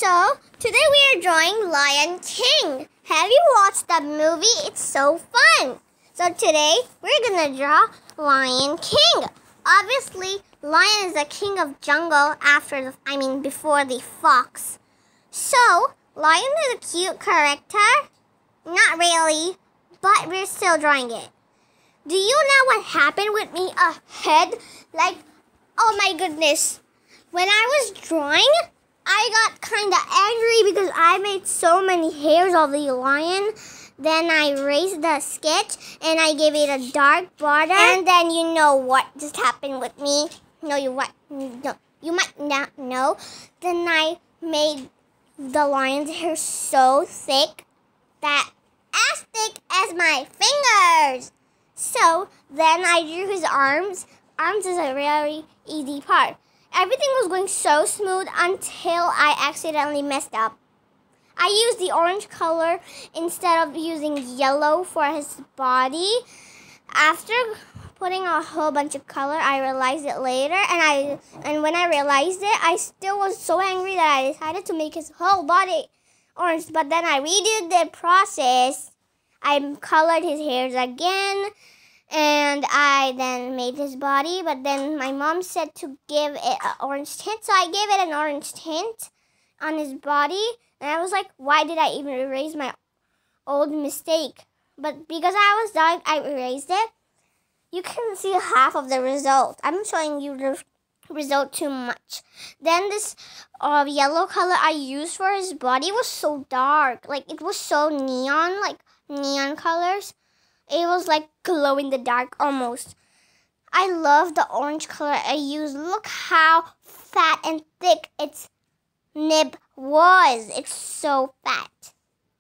So, today we are drawing Lion King. Have you watched that movie? It's so fun. So today, we're gonna draw Lion King. Obviously, lion is the king of jungle before the fox. So, lion is a cute character. Not really, but we're still drawing it. Do you know what happened with me ahead? Oh my goodness. When I was drawing, I got kind of angry because I made so many hairs of the lion. Then I erased the sketch and I gave it a dark border. And then you know what just happened with me. You might not know. Then I made the lion's hair so thick that as thick as my fingers. So then I drew his arms. Arms is a very easy part. Everything was going so smooth until I accidentally messed up. I used the orange color instead of using yellow for his body. After putting a whole bunch of color, I realized it later. And when I realized it, I still was so angry that I decided to make his whole body orange. But then I redid the process. I colored his hairs again. And I then made his body, but then my mom said to give it an orange tint. So I gave it an orange tint on his body. And I was like, why did I even erase my old mistake? But because I was done, I erased it. You can see half of the result. I'm showing you the result too much. Then this yellow color I used for his body was so dark. It was so neon, neon colors. It was like glow in the dark almost. I love the orange color I used. Look how fat and thick its nib was. It's so fat.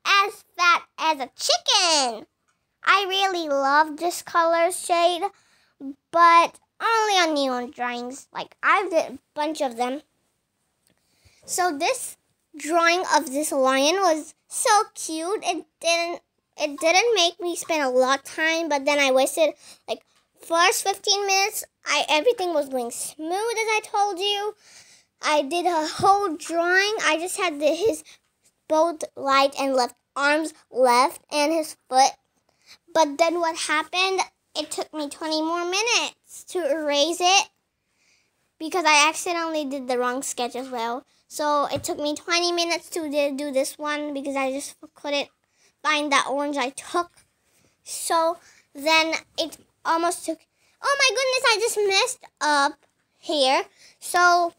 As fat as a chicken. I really love this color shade, but only on neon drawings. I did a bunch of them. So this drawing of this lion was so cute. It didn't make me spend a lot of time, but then I wasted first 15 minutes. Everything was going smooth as I told you. I did a whole drawing. I just had his both right and left arms left and his foot. But then what happened? It took me 20 more minutes to erase it because I accidentally did the wrong sketch as well. So it took me 20 minutes to do this one because I just couldn't find that orange I took. So then it almost took, oh my goodness, I just messed up here. So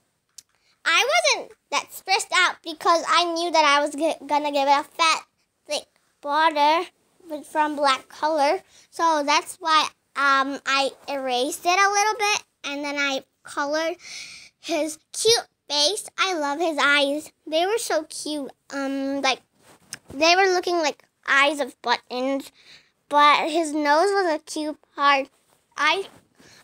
I wasn't that stressed out because I knew that I was gonna give it a fat, thick border from black color. So that's why I erased it a little bit and then I colored his cute face. I love his eyes. They were so cute. They were looking like eyes of buttons, but his nose was a cute part. I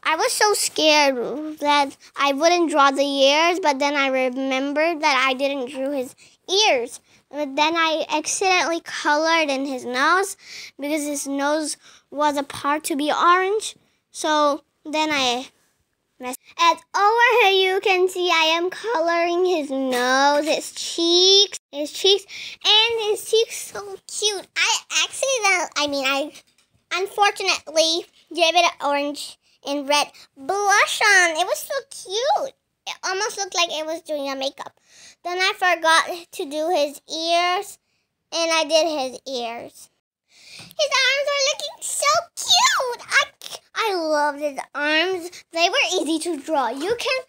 was so scared that I wouldn't draw the ears, but then I remembered that I didn't draw his ears. But then I accidentally colored in his nose because his nose was a part to be orange. So then I messed. And over here you can see I am coloring his nose, his cheeks, and his cheeks so cute. I unfortunately gave it an orange and red blush on. It was so cute. It almost looked like it was doing a makeup. Then I forgot to do his ears, and I did his ears. His arms are looking so cute. I loved his arms. They were easy to draw. You can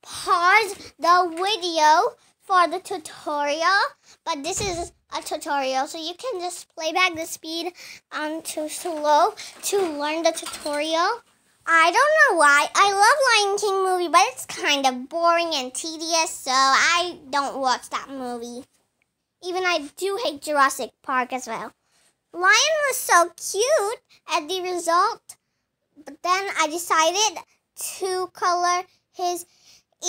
pause the video for the tutorial, but this is a tutorial, so you can just play back the speed to slow to learn the tutorial. I don't know why. I love Lion King movie, but it's kind of boring and tedious, so I don't watch that movie. Even I do hate Jurassic Park as well. Lion was so cute at the result, but then I decided to color his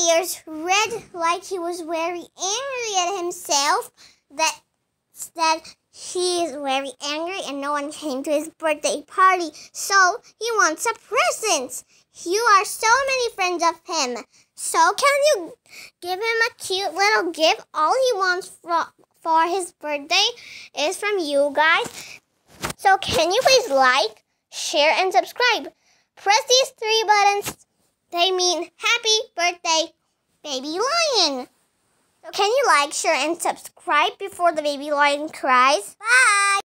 ears red like he was very angry at himself, that he is very angry and no one came to his birthday party, so he wants a present. You are so many friends of him, So can you give him a cute little gift? All he wants for his birthday is from you guys. So can you please like, share, and subscribe? Press these 3 buttons. They mean happy birthday, baby lion. So can you like, share, and subscribe before the baby lion cries? Bye!